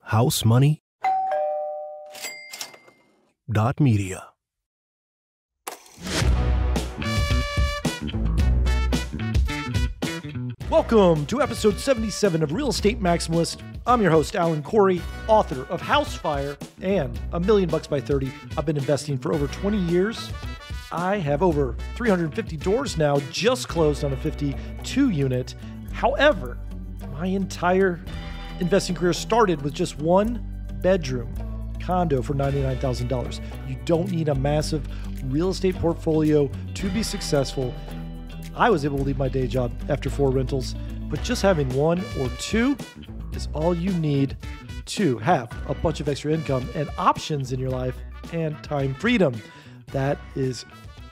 housemoney.media. Welcome to episode 77 of Real Estate Maximalist. I'm your host, Alan Corey, author of Housefire and $1 Million by 30. I've been investing for over 20 years. I have over 350 doors now, just closed on a 52 unit. However, my entire investing career started with just one bedroom condo for $99,000. You don't need a massive real estate portfolio to be successful. I was able to leave my day job after 4 rentals, but just having 1 or 2 is all you need to have a bunch of extra income and options in your life and time freedom. That is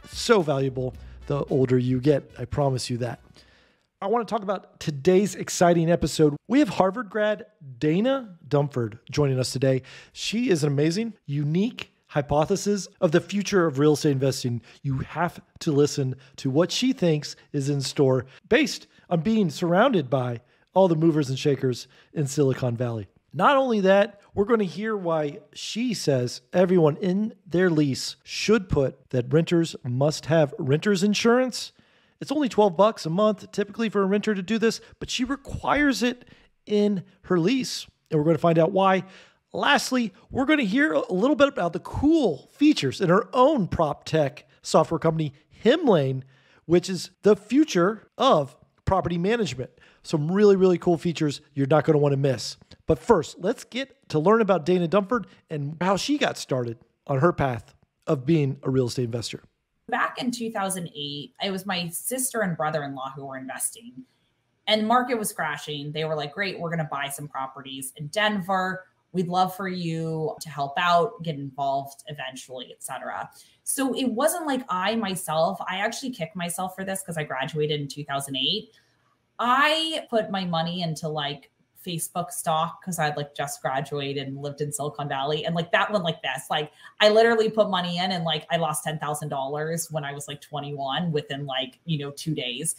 so valuable the older you get. I promise you that. I want to talk about today's exciting episode. We have Harvard grad Dana Dunford joining us today. She is an amazing, unique hypothesis of the future of real estate investing. You have to listen to what she thinks is in store based on being surrounded by all the movers and shakers in Silicon Valley. Not only that, we're going to hear why she says everyone in their lease should put that renters must have renter's insurance. It's only $12 a month typically for a renter to do this, but she requires it in her lease. And we're going to find out why. Lastly, we're going to hear a little bit about the cool features in her own prop tech software company, Hemlane, which is the future of property management. Some really, really cool features you're not going to want to miss. But first, let's get to learn about Dana Dunford and how she got started on her path of being a real estate investor. Back in 2008, it was my sister and brother-in-law who were investing, and the market was crashing. They were like, great, we're going to buy some properties in Denver. We'd love for you to help out, get involved eventually, et cetera. So it wasn't like I actually kicked myself for this because I graduated in 2008. I put my money into like Facebook stock because I'd like just graduated and lived in Silicon Valley. And like that one like this, like I literally put money in and like I lost $10,000 when I was like 21 within like, 2 days.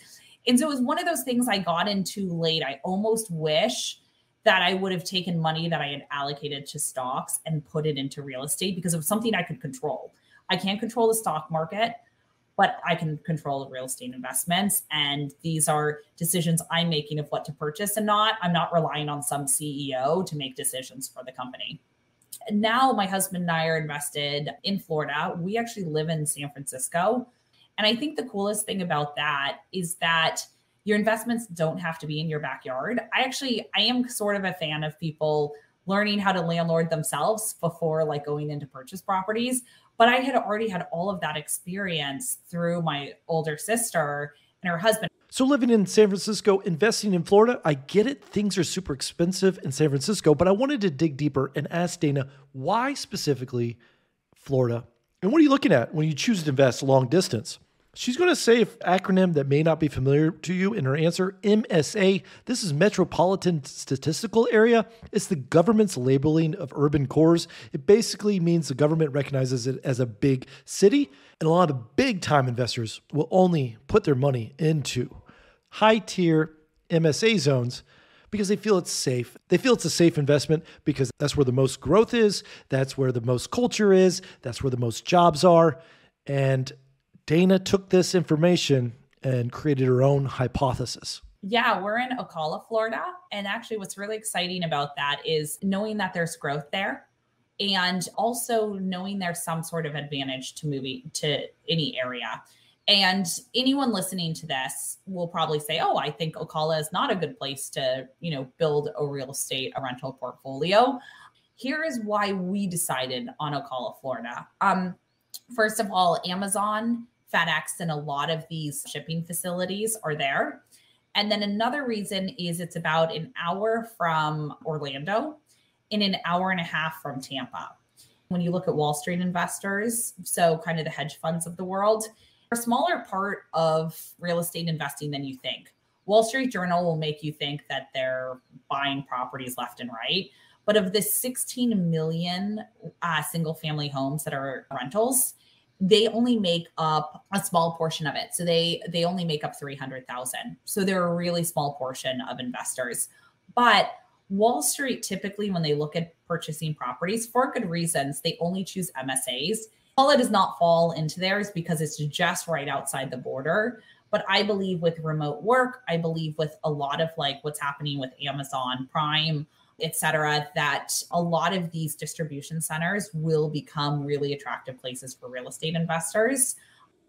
And so it was one of those things I got into late. I almost wish that I would have taken money that I had allocated to stocks and put it into real estate because it was something I could control. I can't control the stock market, but I can control the real estate investments. And these are decisions I'm making of what to purchase and not. I'm not relying on some CEO to make decisions for the company. And now my husband and I are invested in Florida. We actually live in San Francisco. And I think the coolest thing about that is that your investments don't have to be in your backyard. I am sort of a fan of people learning how to landlord themselves before like going into purchase properties. But I had already had all of that experience through my older sister and her husband. So living in San Francisco, investing in Florida, I get it. Things are super expensive in San Francisco, but I wanted to dig deeper and ask Dana, why specifically Florida? And what are you looking at when you choose to invest long distance? She's going to say an acronym that may not be familiar to you in her answer, MSA. This is Metropolitan Statistical Area. It's the government's labeling of urban cores. It basically means the government recognizes it as a big city, and a lot of big-time investors will only put their money into high-tier MSA zones because they feel it's safe. They feel it's a safe investment because that's where the most growth is, that's where the most culture is, that's where the most jobs are, and Dana took this information and created her own hypothesis. Yeah, we're in Ocala, Florida. And actually what's really exciting about that is knowing that there's growth there and also knowing there's some sort of advantage to moving to any area. And anyone listening to this will probably say, oh, I think Ocala is not a good place to, build a rental portfolio. Here is why we decided on Ocala, Florida. First of all, Amazon, FedEx, and a lot of these shipping facilities are there. And then another reason is it's about an hour from Orlando and an hour and a half from Tampa. When you look at Wall Street investors, so kind of the hedge funds of the world, are a smaller part of real estate investing than you think. Wall Street Journal will make you think that they're buying properties left and right. But of the 16 million single family homes that are rentals, they only make up a small portion of it. So they only make up 300,000. So they're a really small portion of investors. But Wall Street, typically, when they look at purchasing properties for good reasons, they only choose MSAs. It does not fall into theirs because it's just right outside the border. But I believe with remote work, I believe with a lot of like what's happening with Amazon Prime, et cetera, that a lot of these distribution centers will become really attractive places for real estate investors.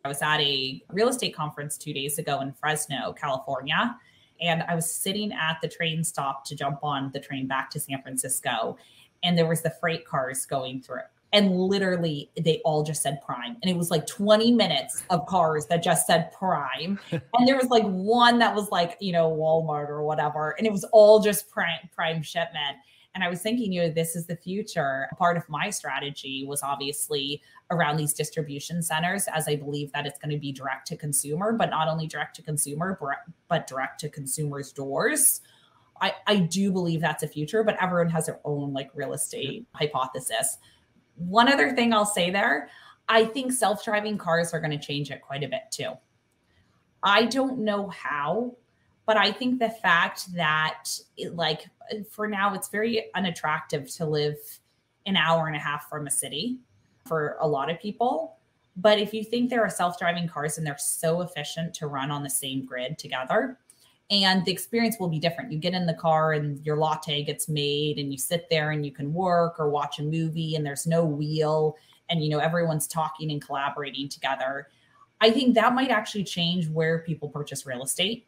I was at a real estate conference 2 days ago in Fresno, California, and I was sitting at the train stop to jump on the train back to San Francisco, and there was the freight cars going through. And literally, they all just said Prime. And it was like 20 minutes of cars that just said Prime. And there was like one that was like, Walmart or whatever. And it was all just Prime shipment. And I was thinking, this is the future. Part of my strategy was obviously around these distribution centers, as I believe that it's going to be direct to consumer, but not only direct to consumer, but direct to consumers' doors. I do believe that's a future, but everyone has their own like real estate hypothesis. One other thing I'll say there, I think self-driving cars are going to change it quite a bit too. I don't know how, but I think the fact that for now, it's very unattractive to live an hour and a half from a city for a lot of people. But if you think there are self-driving cars and they're so efficient to run on the same grid together, and the experience will be different. You get in the car and your latte gets made and you sit there and you can work or watch a movie and there's no wheel and, everyone's talking and collaborating together. I think that might actually change where people purchase real estate.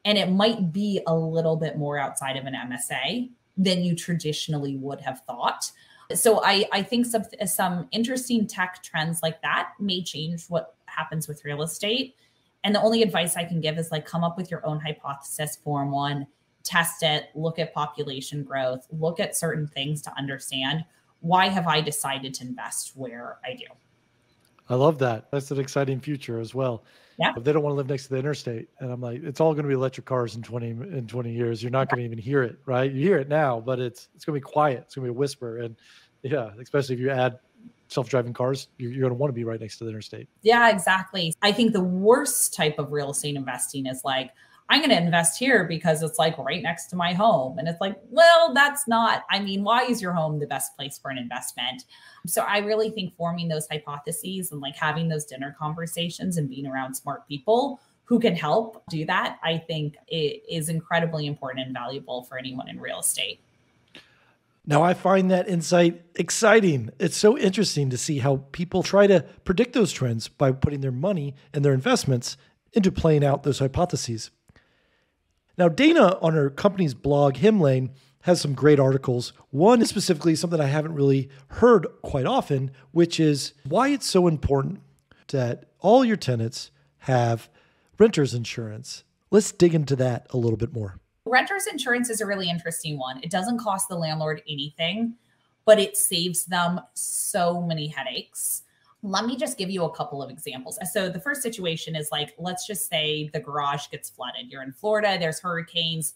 And it might be a little bit more outside of an MSA than you traditionally would have thought. So I think some interesting tech trends like that may change what happens with real estate. And the only advice I can give is come up with your own hypothesis, form one, test it, look at population growth, look at certain things to understand why have I decided to invest where I do. I love that. That's an exciting future as well. Yeah. If they don't want to live next to the interstate. And I'm like, it's all going to be electric cars in 20 years. You're not going to even hear it, right? You hear it now, but it's going to be quiet. It's going to be a whisper. And yeah, especially if you add self-driving cars, you're going to want to be right next to the interstate. Yeah, exactly. I think the worst type of real estate investing is I'm going to invest here because it's right next to my home. And it's well, that's not, why is your home the best place for an investment? So I really think forming those hypotheses and having those dinner conversations and being around smart people who can help do that, I think it is incredibly important and valuable for anyone in real estate. Now, I find that insight exciting. It's so interesting to see how people try to predict those trends by putting their money and their investments into playing out those hypotheses. Now, Dana, on her company's blog, Hemlane, has some great articles. One is specifically something I haven't really heard quite often, which is why it's so important that all your tenants have renter's insurance. Let's dig into that a little bit more. Renter's insurance is a really interesting one. It doesn't cost the landlord anything, but it saves them so many headaches. Let me just give you a couple of examples. So the first situation is let's just say the garage gets flooded. You're in Florida, there's hurricanes.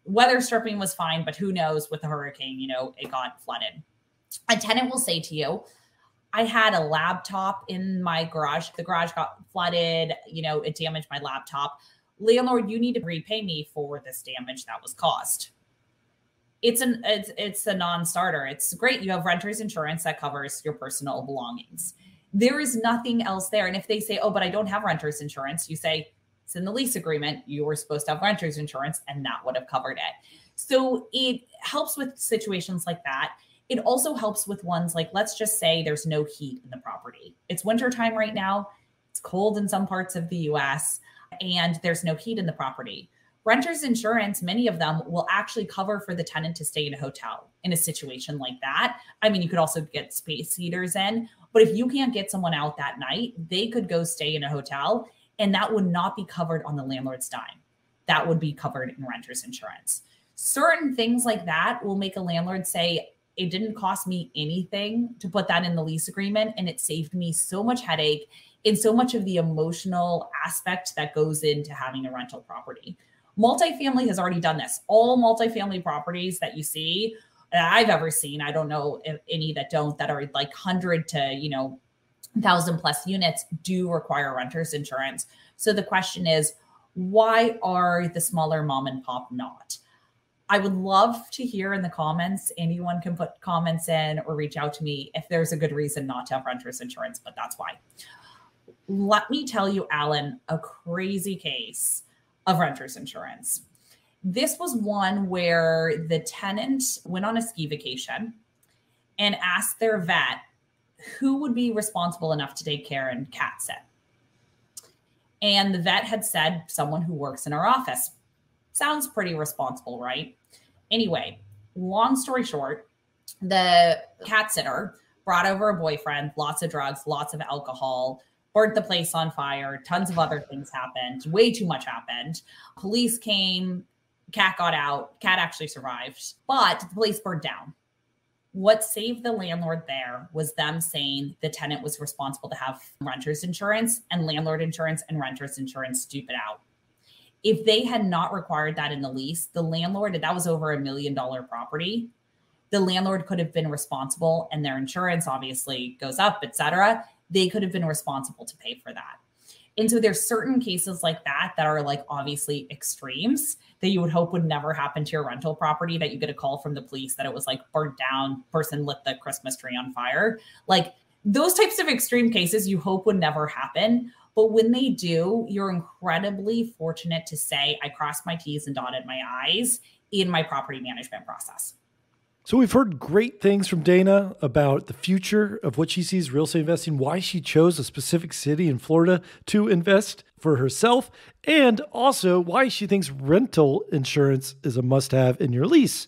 Weather stripping was fine, but who knows with the hurricane, it got flooded. A tenant will say to you, I had a laptop in my garage. The garage got flooded, it damaged my laptop. Landlord, you need to repay me for this damage that was caused. It's a non-starter. It's great. You have renter's insurance that covers your personal belongings. There is nothing else there. And if they say, oh, but I don't have renter's insurance, you say, it's in the lease agreement. You were supposed to have renter's insurance and that would have covered it. So it helps with situations like that. It also helps with ones let's just say there's no heat in the property. It's wintertime right now. It's cold in some parts of the US. And there's no heat in the property. Renter's insurance, many of them will actually cover for the tenant to stay in a hotel in a situation like that. You could also get space heaters in, but if you can't get someone out that night, they could go stay in a hotel and that would not be covered on the landlord's dime. That would be covered in renter's insurance. Certain things like that will make a landlord say, it didn't cost me anything to put that in the lease agreement and it saved me so much headache and so much of the emotional aspect that goes into having a rental property. Multifamily has already done this. All multifamily properties that you see, that I've ever seen, I don't know if any that don't, that are 100 to 1,000 plus units do require renter's insurance. So the question is, why are the smaller mom and pop not? I would love to hear in the comments. Anyone can put comments in or reach out to me if there's a good reason not to have renter's insurance, but that's why. Let me tell you, Alan, a crazy case of renter's insurance. This was one where the tenant went on a ski vacation and asked their vet who would be responsible enough to take care and cat sit. And the vet had said, someone who works in our office. Sounds pretty responsible, right? Anyway, long story short, the cat sitter brought over a boyfriend, lots of drugs, lots of alcohol, burnt the place on fire, tons of other things happened, way too much happened. Police came, cat got out, cat actually survived, but the place burned down. What saved the landlord there was them saying the tenant was responsible to have renter's insurance, and landlord insurance and renter's insurance dupe it out. If they had not required that in the lease, the landlord, that was over $1 million property, the landlord could have been responsible, and their insurance obviously goes up, et cetera. They could have been responsible to pay for that. And so there's certain cases like that are like obviously extremes that you would hope would never happen to your rental property, that you get a call from the police that it was like burnt down, person lit the Christmas tree on fire. Like those types of extreme cases you hope would never happen. But when they do, you're incredibly fortunate to say, I crossed my T's and dotted my I's in my property management process. So we've heard great things from Dana about the future of what she sees real estate investing, why she chose a specific city in Florida to invest for herself, and also why she thinks rental insurance is a must-have in your lease.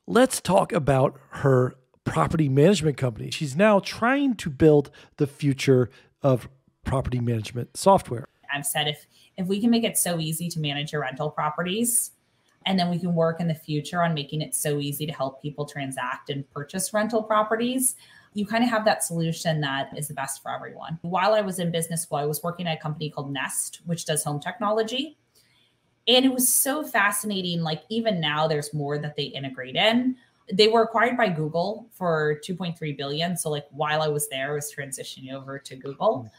Let's talk about her property management company. She's now trying to build the future of property management software. I've said if we can make it so easy to manage your rental properties, and then we can work in the future on making it so easy to help people transact and purchase rental properties, you kind of have that solution that is the best for everyone. While I was in business school, I was working at a company called Nest, which does home technology. And it was so fascinating. Like even now, there's more that they integrate in. They were acquired by Google for $2.3 billion. So like while I was there, I was transitioning over to Google.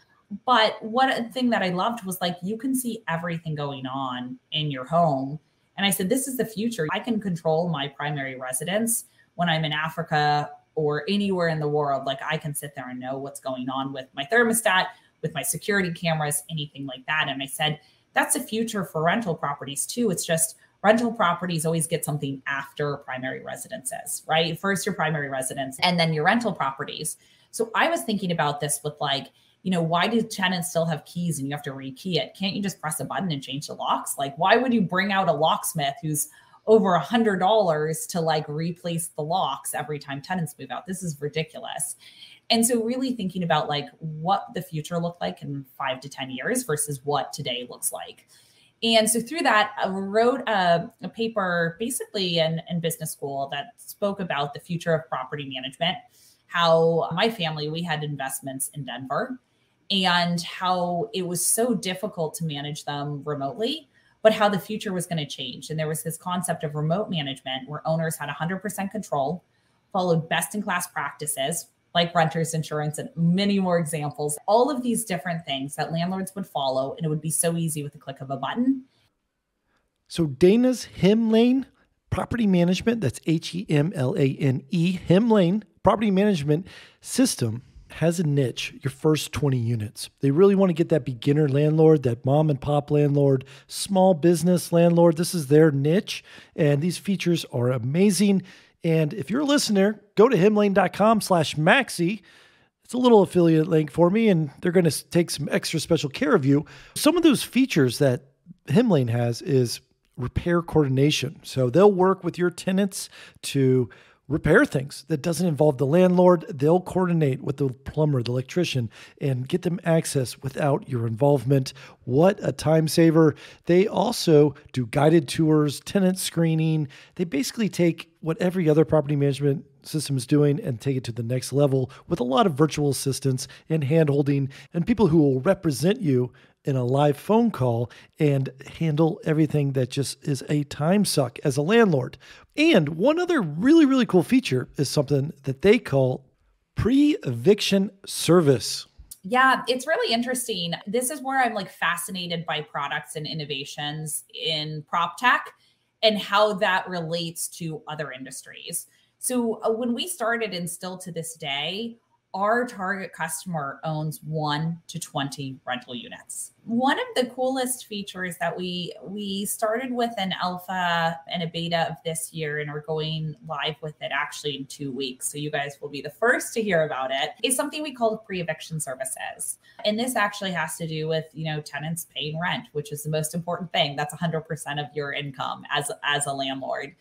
But one thing that I loved was like, you can see everything going on in your home. And I said, this is the future. I can control my primary residence when I'm in Africa or anywhere in the world. Like I can sit there and know what's going on with my thermostat, with my security cameras, anything like that. And I said, that's the future for rental properties too. It's just rental properties always get something after primary residences, right? First your primary residence and then your rental properties. So I was thinking about this with like, why do tenants still have keys and you have to rekey it? Can't you just press a button and change the locks? Like, why would you bring out a locksmith who's over $100 to like replace the locks every time tenants move out? This is ridiculous. And so really thinking about like what the future looked like in 5 to 10 years versus what today looks like. And so through that, I wrote a paper basically in business school that spoke about the future of property management, how my family, we had investments in Denver, and how it was so difficult to manage them remotely, but how the future was going to change. And there was this concept of remote management where owners had 100% control, followed best-in-class practices like renter's insurance and many more examples, all of these different things that landlords would follow, and it would be so easy with the click of a button. So Dana's Hemlane Property Management, that's Hemlane, Hemlane Property Management System has a niche, your first 20 units. They really want to get that beginner landlord, that mom and pop landlord, small business landlord. This is their niche, and these features are amazing. And if you're a listener, go to hemlane.com/Maxi. It's a little affiliate link for me, and they're going to take some extra special care of you. Some of those features that Hemlane has is repair coordination. So they'll work with your tenants to repair things that doesn't involve the landlord. They'll coordinate with the plumber, the electrician, and get them access without your involvement. What a time saver. They also do guided tours, tenant screening. They basically take what every other property management system is doing and take it to the next level with a lot of virtual assistants and hand-holding and people who will represent you in a live phone call and handle everything that just is a time suck as a landlord. And one other really, really cool feature is something that they call pre-eviction service. Yeah, it's really interesting. This is where I'm like fascinated by products and innovations in prop tech. and how that relates to other industries. So when we started, and still to this day, our target customer owns 1 to 20 rental units. One of the coolest features that we started with an alpha and a beta of this year, and are going live with it actually in 2 weeks, so you guys will be the first to hear about it, is something we call pre-eviction services. And this actually has to do with, tenants paying rent, which is the most important thing. That's 100% of your income as a landlord.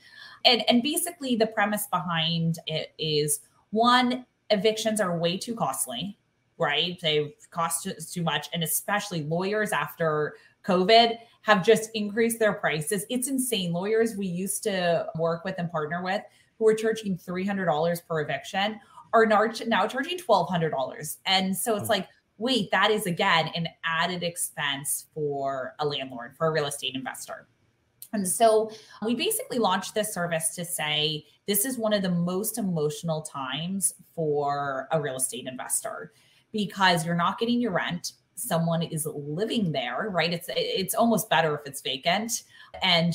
And basically the premise behind it is, one, evictions are way too costly, right? They cost too much. And especially lawyers after COVID have just increased their prices. It's insane. Lawyers we used to work with and partner with who were charging $300 per eviction are now charging $1,200. And so it's like, wait, that is again an added expense for a landlord, for a real estate investor. And so we basically launched this service to say, this is one of the most emotional times for a real estate investor, because you're not getting your rent. Someone is living there, right? It's almost better if it's vacant and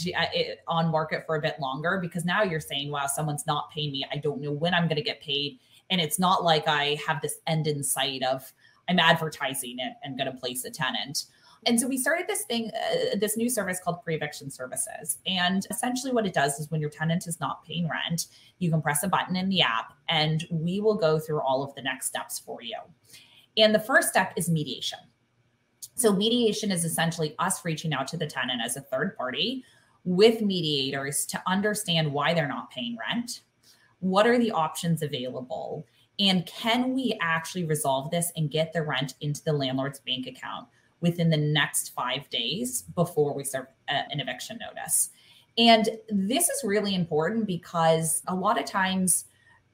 on market for a bit longer, because now you're saying, wow, someone's not paying me. I don't know when I'm going to get paid. And it's not like I have this end in sight of I'm advertising it and going to place a tenant. And so we started this new service called pre-eviction services. And essentially what it does is, when your tenant is not paying rent, you can press a button in the app and we will go through all of the next steps for you. And the first step is mediation. So mediation is essentially us reaching out to the tenant as a third party with mediators to understand why they're not paying rent. What are the options available? And can we actually resolve this and get the rent into the landlord's bank account within the next 5 days before we serve an eviction notice? And this is really important, because a lot of times,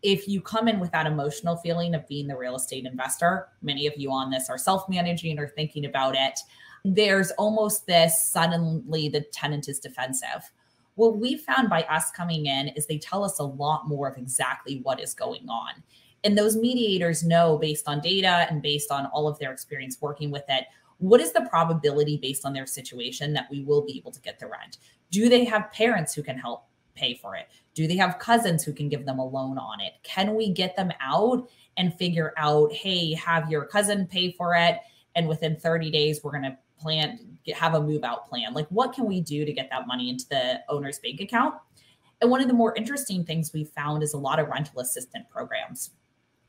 if you come in with that emotional feeling of being the real estate investor, many of you on this are self-managing or thinking about it, there's almost this, suddenly the tenant is defensive. What we found by us coming in is they tell us a lot more of exactly what is going on. And those mediators know, based on data and based on all of their experience working with it, what is the probability based on their situation that we will be able to get the rent? Do they have parents who can help pay for it? Do they have cousins who can give them a loan on it? Can we get them out and figure out, hey, have your cousin pay for it, and within 30 days, we're going to have a move out plan? Like, what can we do to get that money into the owner's bank account? And one of the more interesting things we found is a lot of rental assistant programs.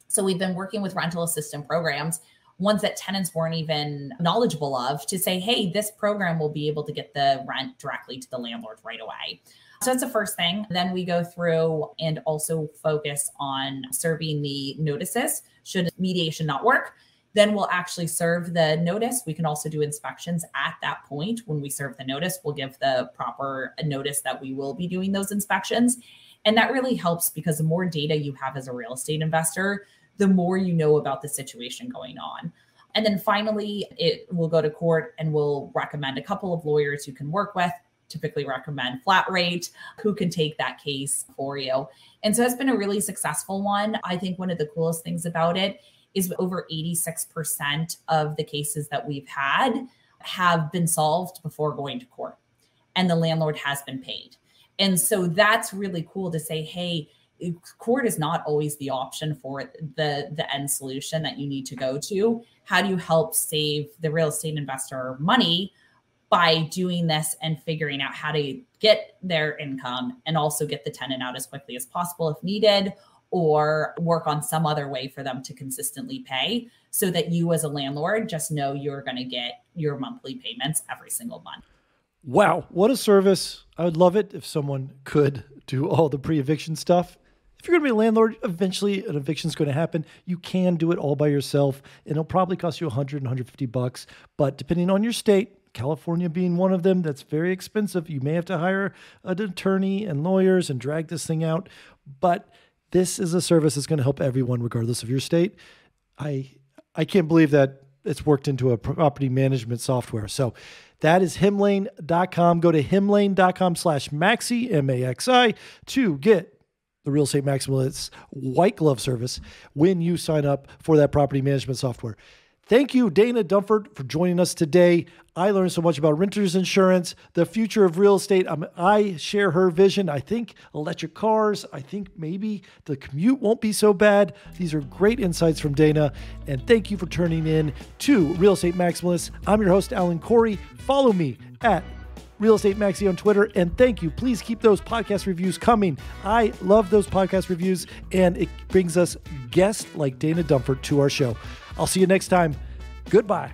So we've been working with rental assistant programs, ones that tenants weren't even knowledgeable of, to say, hey, this program will be able to get the rent directly to the landlord right away. So that's the first thing. Then we go through and also focus on serving the notices should mediation not work. Then we'll actually serve the notice. We can also do inspections at that point. When we serve the notice, we'll give the proper notice that we will be doing those inspections. And that really helps, because the more data you have as a real estate investor, the more you know about the situation going on. And then finally, it will go to court, and we'll recommend a couple of lawyers you can work with, typically recommend flat rate, who can take that case for you. And so it's been a really successful one. I think one of the coolest things about it is over 86% of the cases that we've had have been solved before going to court, and the landlord has been paid. And so that's really cool to say, hey, court is not always the option for the end solution that you need to go to. How do you help save the real estate investor money by doing this and figuring out how to get their income and also get the tenant out as quickly as possible if needed, or work on some other way for them to consistently pay, so that you as a landlord just know you're going to get your monthly payments every single month. Wow, what a service. I would love it if someone could do all the pre-eviction stuff. If you're going to be a landlord, eventually an eviction is going to happen. You can do it all by yourself, and it'll probably cost you $100, $150. But depending on your state, California being one of them, that's very expensive. You may have to hire an attorney and lawyers and drag this thing out. But this is a service that's going to help everyone, regardless of your state. I can't believe that it's worked into a property management software. So that is Hemlane.com. Go to Hemlane.com/Maxi, MAXI, to get the Real Estate Maximalist's white glove service when you sign up for that property management software. Thank you, Dana Dunford, for joining us today. I learned so much about renters insurance, the future of real estate. I share her vision. I think electric cars, I think maybe the commute won't be so bad. These are great insights from Dana. And thank you for turning in to Real Estate Maximalists. I'm your host, Alan Corey. Follow me at Real Estate Maxi on Twitter. And thank you. Please keep those podcast reviews coming. I love those podcast reviews, and it brings us guests like Dana Dunford to our show. I'll see you next time. Goodbye.